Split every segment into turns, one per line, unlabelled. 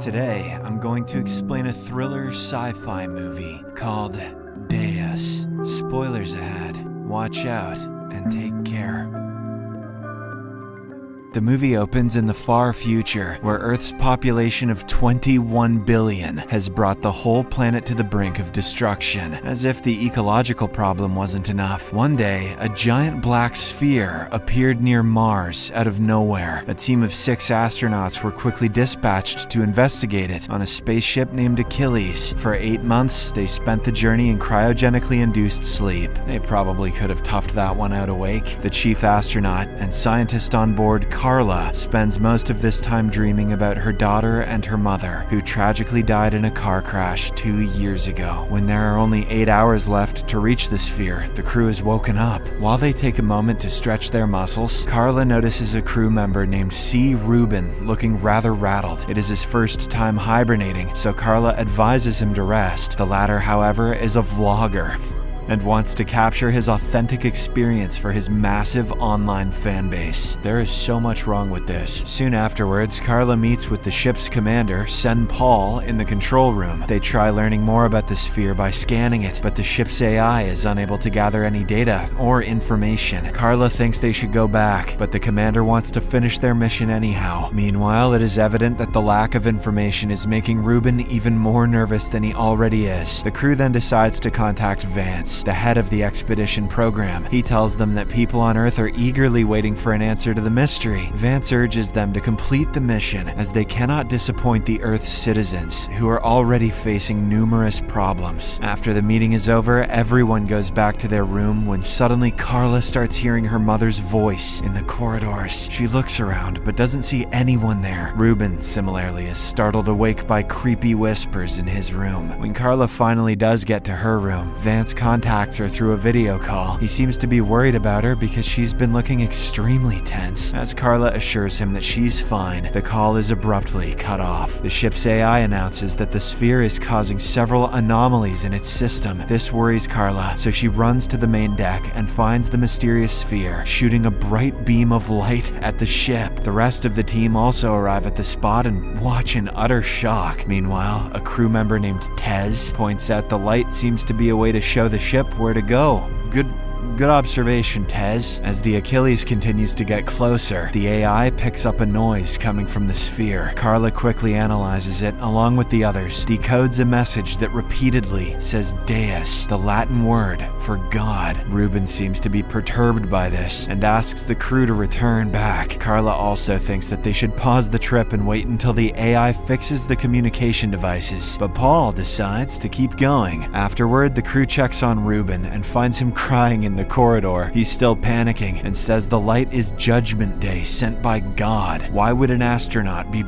Today, I'm going to explain a thriller sci-fi movie called Deus. Spoilers ahead. Watch out and take care. The movie opens in the far future, where Earth's population of 21 billion has brought the whole planet to the brink of destruction. As if the ecological problem wasn't enough, one day, a giant black sphere appeared near Mars out of nowhere. A team of 6 astronauts were quickly dispatched to investigate it on a spaceship named Achilles. For 8 months, they spent the journey in cryogenically induced sleep. They probably could have toughed that one out awake. The chief astronaut and scientist on board, Carla, spends most of this time dreaming about her daughter and her mother, who tragically died in a car crash 2 years ago. When there are only 8 hours left to reach the sphere, the crew is woken up. While they take a moment to stretch their muscles, Carla notices a crew member named C. Rubin looking rather rattled. It is his first time hibernating, so Carla advises him to rest. The latter, however, is a vlogger and wants to capture his authentic experience for his massive online fan base. There is so much wrong with this. Soon afterwards, Carla meets with the ship's commander, Sen Paul, in the control room. They try learning more about the sphere by scanning it, but the ship's AI is unable to gather any data or information. Carla thinks they should go back, but the commander wants to finish their mission anyhow. Meanwhile, it is evident that the lack of information is making Rubin even more nervous than he already is. The crew then decides to contact Vance, the head of the expedition program. He tells them that people on Earth are eagerly waiting for an answer to the mystery. Vance urges them to complete the mission, as they cannot disappoint the Earth's citizens, who are already facing numerous problems. After the meeting is over, everyone goes back to their room when suddenly Carla starts hearing her mother's voice in the corridors. She looks around, but doesn't see anyone there. Rubin, similarly, is startled awake by creepy whispers in his room. When Carla finally does get to her room, Vance contacts her through a video call. He seems to be worried about her because she's been looking extremely tense. As Carla assures him that she's fine, the call is abruptly cut off. The ship's AI announces that the sphere is causing several anomalies in its system. This worries Carla, so she runs to the main deck and finds the mysterious sphere, shooting a bright beam of light at the ship. The rest of the team also arrive at the spot and watch in utter shock. Meanwhile, a crew member named Tez points out the light seems to be a way to show the ship where to go. Good observation, Tez. As the Achilles continues to get closer, the AI picks up a noise coming from the sphere. Carla quickly analyzes it, along with the others, decodes a message that repeatedly says Deus, the Latin word for God. Rubin seems to be perturbed by this and asks the crew to return back. Carla also thinks that they should pause the trip and wait until the AI fixes the communication devices, but Paul decides to keep going. Afterward, the crew checks on Rubin and finds him crying in the corridor. He's still panicking and says the light is Judgment Day sent by God. Why would an astronaut be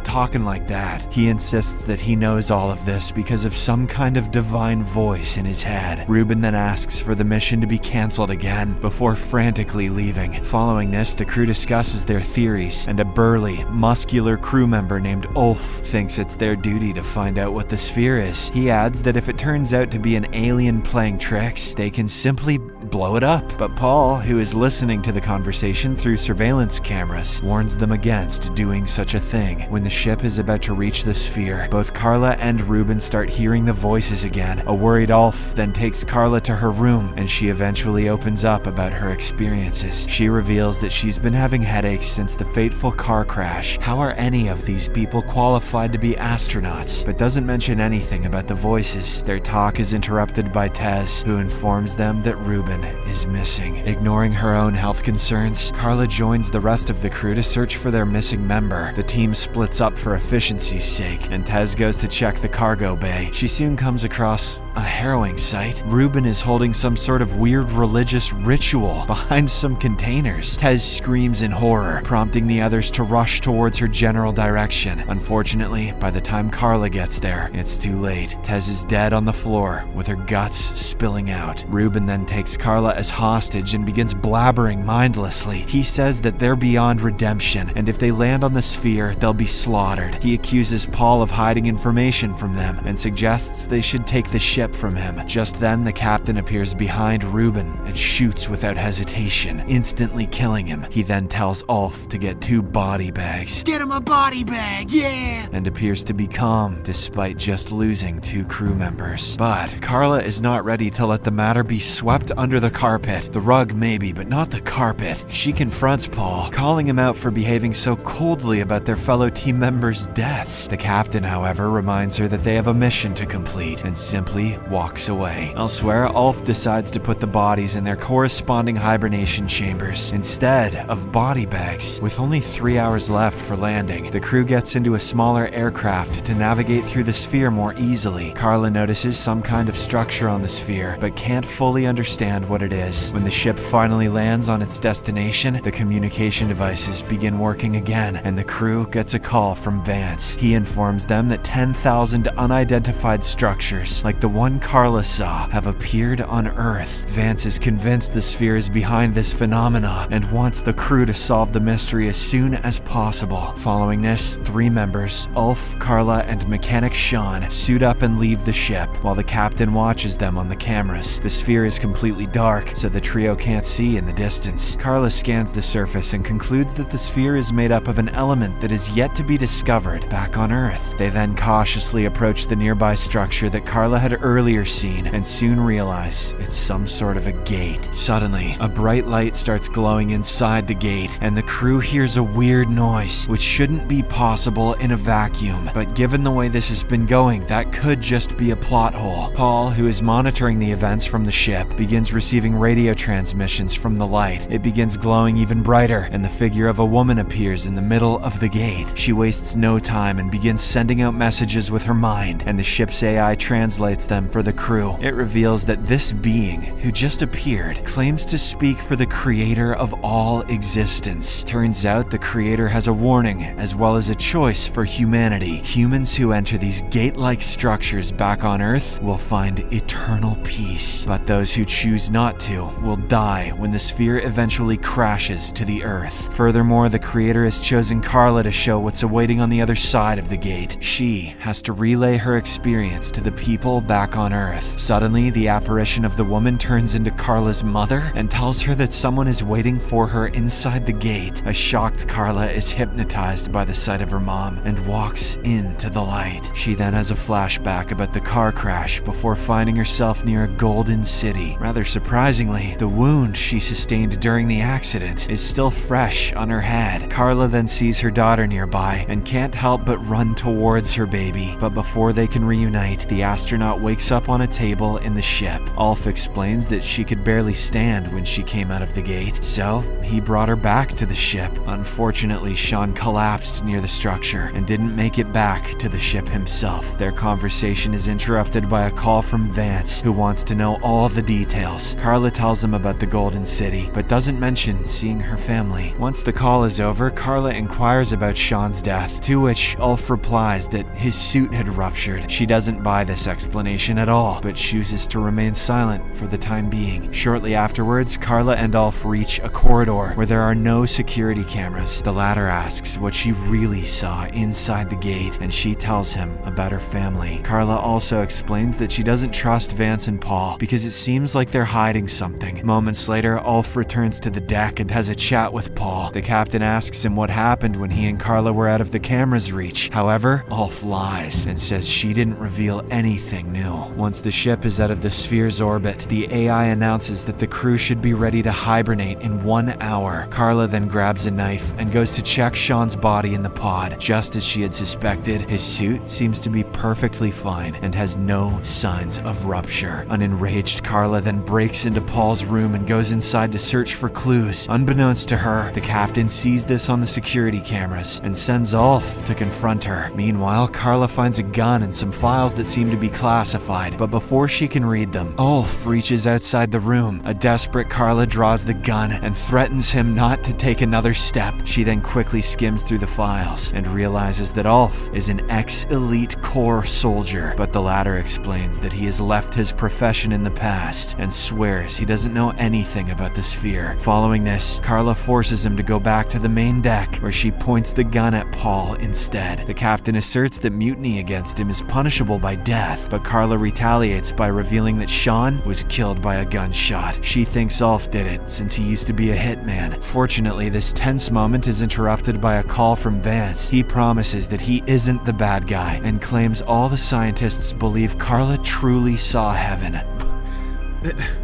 talking like that? He insists that he knows all of this because of some kind of divine voice in his head. Rubin then asks for the mission to be cancelled again before frantically leaving. Following this, the crew discusses their theories, and a burly, muscular crew member named Ulf thinks it's their duty to find out what the sphere is. He adds that if it turns out to be an alien playing tricks, they can simply blow it up. But Paul, who is listening to the conversation through surveillance cameras, warns them against doing such a thing. When the ship is about to reach the sphere, both Carla and Rubin start hearing the voices again. A worried Ulf then takes Carla to her room, and she eventually opens up about her experiences. She reveals that she's been having headaches since the fateful car crash. How are any of these people qualified to be astronauts? But doesn't mention anything about the voices. Their talk is interrupted by Tez, who informs them that Rubin is missing. Ignoring her own health concerns, Carla joins the rest of the crew to search for their missing member. The team splits up for efficiency's sake, and Tez goes to check the cargo bay. She soon comes across a harrowing sight. Rubin is holding some sort of weird religious ritual behind some containers. Tez screams in horror, prompting the others to rush towards her general direction. Unfortunately, by the time Carla gets there, it's too late. Tez is dead on the floor, with her guts spilling out. Rubin then takes Carla Carla as hostage and begins blabbering mindlessly. He says that they're beyond redemption, and if they land on the sphere, they'll be slaughtered. He accuses Paul of hiding information from them and suggests they should take the ship from him. Just then, the captain appears behind Reuben and shoots without hesitation, instantly killing him. He then tells Ulf to get 2 body bags.
Get him a body bag, yeah!
And appears to be calm despite just losing 2 crew members. But Carla is not ready to let the matter be swept under the carpet. The rug maybe, but not the carpet. She confronts Paul, calling him out for behaving so coldly about their fellow team members' deaths. The captain, however, reminds her that they have a mission to complete and simply walks away. Elsewhere, Ulf decides to put the bodies in their corresponding hibernation chambers instead of body bags. With only 3 hours left for landing, the crew gets into a smaller aircraft to navigate through the sphere more easily. Carla notices some kind of structure on the sphere, but can't fully understand what it is. When the ship finally lands on its destination, the communication devices begin working again, and the crew gets a call from Vance. He informs them that 10,000 unidentified structures, like the one Carla saw, have appeared on Earth. Vance is convinced the sphere is behind this phenomena and wants the crew to solve the mystery as soon as possible. Following this, 3 members, Ulf, Carla, and mechanic Sean, suit up and leave the ship, while the captain watches them on the cameras. The sphere is completely dark, so the trio can't see in the distance. Carla scans the surface and concludes that the sphere is made up of an element that is yet to be discovered back on Earth. They then cautiously approach the nearby structure that Carla had earlier seen and soon realize it's some sort of a gate. Suddenly, a bright light starts glowing inside the gate, and the crew hears a weird noise, which shouldn't be possible in a vacuum. But given the way this has been going, that could just be a plot hole. Paul, who is monitoring the events from the ship, begins receiving radio transmissions from the light. It begins glowing even brighter, and the figure of a woman appears in the middle of the gate. She wastes no time and begins sending out messages with her mind, and the ship's AI translates them for the crew. It reveals that this being, who just appeared, claims to speak for the creator of all existence. Turns out the creator has a warning, as well as a choice for humanity. Humans who enter these gate-like structures back on Earth will find eternal peace, but those who choose not to will die when the sphere eventually crashes to the Earth. Furthermore, the creator has chosen Carla to show what's awaiting on the other side of the gate. She has to relay her experience to the people back on Earth. Suddenly, the apparition of the woman turns into Carla's mother and tells her that someone is waiting for her inside the gate. A shocked Carla is hypnotized by the sight of her mom and walks into the light. She then has a flashback about the car crash before finding herself near a golden city. Rather surprisingly, the wound she sustained during the accident is still fresh on her head. Carla then sees her daughter nearby and can't help but run towards her baby. But before they can reunite, the astronaut wakes up on a table in the ship. Ulf explains that she could barely stand when she came out of the gate, so he brought her back to the ship. Unfortunately, Sean collapsed near the structure and didn't make it back to the ship himself. Their conversation is interrupted by a call from Vance, who wants to know all the details. Carla tells him about the Golden City, but doesn't mention seeing her family. Once the call is over, Carla inquires about Sean's death, to which Ulf replies that his suit had ruptured. She doesn't buy this explanation at all, but chooses to remain silent for the time being. Shortly afterwards, Carla and Ulf reach a corridor where there are no security cameras. The latter asks what she really saw inside the gate, and she tells him about her family. Carla also explains that she doesn't trust Vance and Paul because it seems like they're hiding something. Moments later, Ulf returns to the deck and has a chat with Paul. The captain asks him what happened when he and Carla were out of the camera's reach. However, Ulf lies and says she didn't reveal anything new. Once the ship is out of the sphere's orbit, the AI announces that the crew should be ready to hibernate in 1 hour. Carla then grabs a knife and goes to check Sean's body in the pod. Just as she had suspected, his suit seems to be perfectly fine and has no signs of rupture. An enraged Carla then breaks into Paul's room and goes inside to search for clues. Unbeknownst to her, the captain sees this on the security cameras and sends Ulf to confront her. Meanwhile, Carla finds a gun and some files that seem to be classified, but before she can read them, Ulf reaches outside the room. A desperate Carla draws the gun and threatens him not to take another step. She then quickly skims through the files and realizes that Ulf is an ex-elite corps soldier, but the latter explains that he has left his profession in the past and switched swears he doesn't know anything about the sphere. Following this, Carla forces him to go back to the main deck, where she points the gun at Paul instead. The captain asserts that mutiny against him is punishable by death, but Carla retaliates by revealing that Sean was killed by a gunshot. She thinks Ulf did it, since he used to be a hitman. Fortunately, this tense moment is interrupted by a call from Vance. He promises that he isn't the bad guy, and claims all the scientists believe Carla truly saw heaven.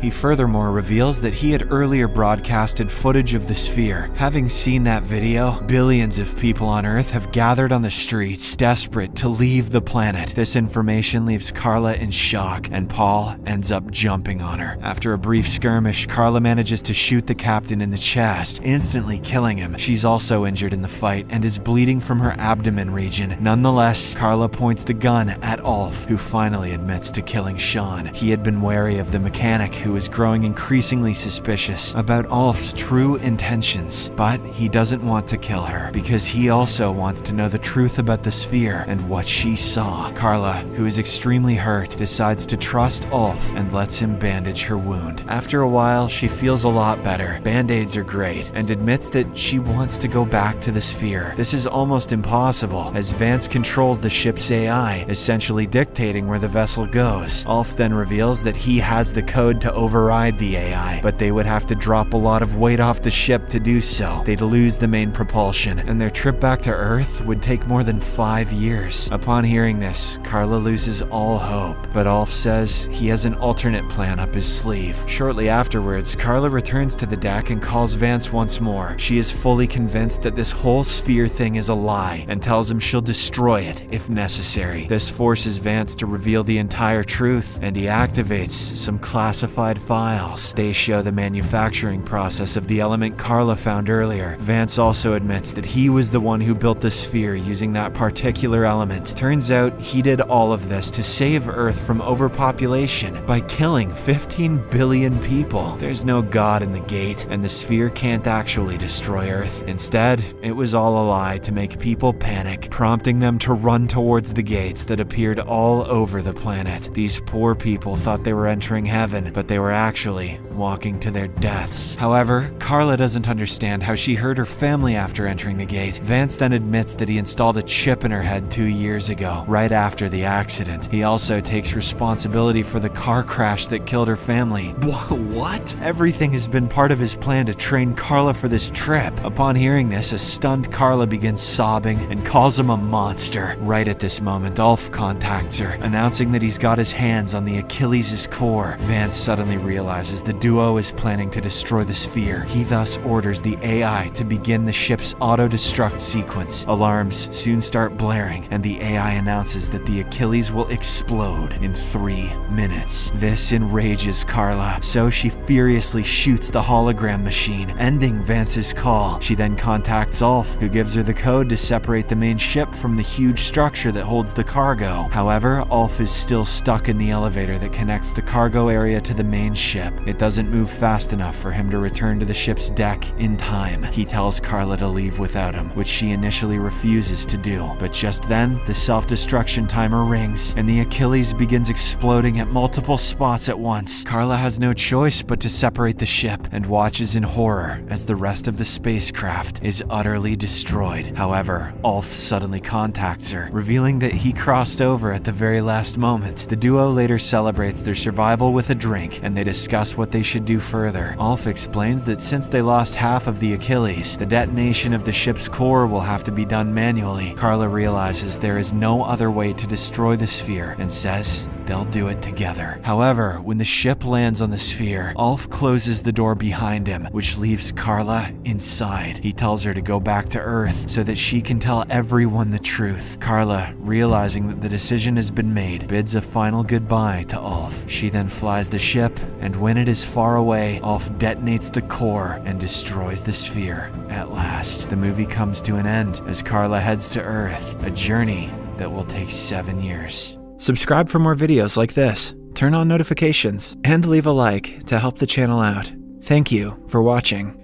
He furthermore reveals that he had earlier broadcasted footage of the sphere. Having seen that video, billions of people on Earth have gathered on the streets, desperate to leave the planet. This information leaves Carla in shock, and Paul ends up jumping on her. After a brief skirmish, Carla manages to shoot the captain in the chest, instantly killing him. She's also injured in the fight and is bleeding from her abdomen region. Nonetheless, Carla points the gun at Ulf, who finally admits to killing Sean. He had been wary of the mechanic, who is growing increasingly suspicious about Ulf's true intentions, but he doesn't want to kill her because he also wants to know the truth about the sphere and what she saw. Carla, who is extremely hurt, decides to trust Ulf and lets him bandage her wound. After a while, she feels a lot better. Band-aids are great, and admits that she wants to go back to the sphere. This is almost impossible, as Vance controls the ship's AI, essentially dictating where the vessel goes. Ulf then reveals that he has the code to override the AI, but they would have to drop a lot of weight off the ship to do so. They'd lose the main propulsion, and their trip back to Earth would take more than 5 years. Upon hearing this, Carla loses all hope, but Ulf says he has an alternate plan up his sleeve. Shortly afterwards, Carla returns to the deck and calls Vance once more. She is fully convinced that this whole sphere thing is a lie, and tells him she'll destroy it if necessary. This forces Vance to reveal the entire truth, and he activates some classified files. They show the manufacturing process of the element Carla found earlier. Vance also admits that he was the one who built the sphere using that particular element. Turns out he did all of this to save Earth from overpopulation by killing 15 billion people. There's no God in the gate, and the sphere can't actually destroy Earth. Instead, it was all a lie to make people panic, prompting them to run towards the gates that appeared all over the planet. These poor people thought they were entering heaven, but they were actually walking to their deaths. However, Carla doesn't understand how she hurt her family after entering the gate. Vance then admits that he installed a chip in her head 2 years ago, right after the accident. He also takes responsibility for the car crash that killed her family.
What?
Everything has been part of his plan to train Carla for this trip. Upon hearing this, a stunned Carla begins sobbing and calls him a monster. Right at this moment, Ulf contacts her, announcing that he's got his hands on the Achilles' core. Vance suddenly realizes the duo is planning to destroy the sphere. He thus orders the AI to begin the ship's auto-destruct sequence. Alarms soon start blaring, and the AI announces that the Achilles will explode in 3 minutes. This enrages Carla, so she furiously shoots the hologram machine, ending Vance's call. She then contacts Ulf, who gives her the code to separate the main ship from the huge structure that holds the cargo. However, Ulf is still stuck in the elevator that connects the cargo area to the main ship. It doesn't move fast enough for him to return to the ship's deck in time. He tells Carla to leave without him, which she initially refuses to do. But just then, the self-destruction timer rings, and the Achilles begins exploding at multiple spots at once. Carla has no choice but to separate the ship, and watches in horror as the rest of the spacecraft is utterly destroyed. However, Ulf suddenly contacts her, revealing that he crossed over at the very last moment. The duo later celebrates their survival with a drink, and they discuss what they should do further. Ulf explains that since they lost half of the Achilles, the detonation of the ship's core will have to be done manually. Carla realizes there is no other way to destroy the sphere, and says they'll do it together. However, when the ship lands on the sphere, Ulf closes the door behind him, which leaves Carla inside. He tells her to go back to Earth so that she can tell everyone the truth. Carla, realizing that the decision has been made, bids a final goodbye to Ulf. She then flies the ship, and when it is far away, Ulf detonates the core and destroys the sphere. At last, the movie comes to an end as Carla heads to Earth, a journey that will take 7 years. Subscribe for more videos like this, turn on notifications, and leave a like to help the channel out. Thank you for watching.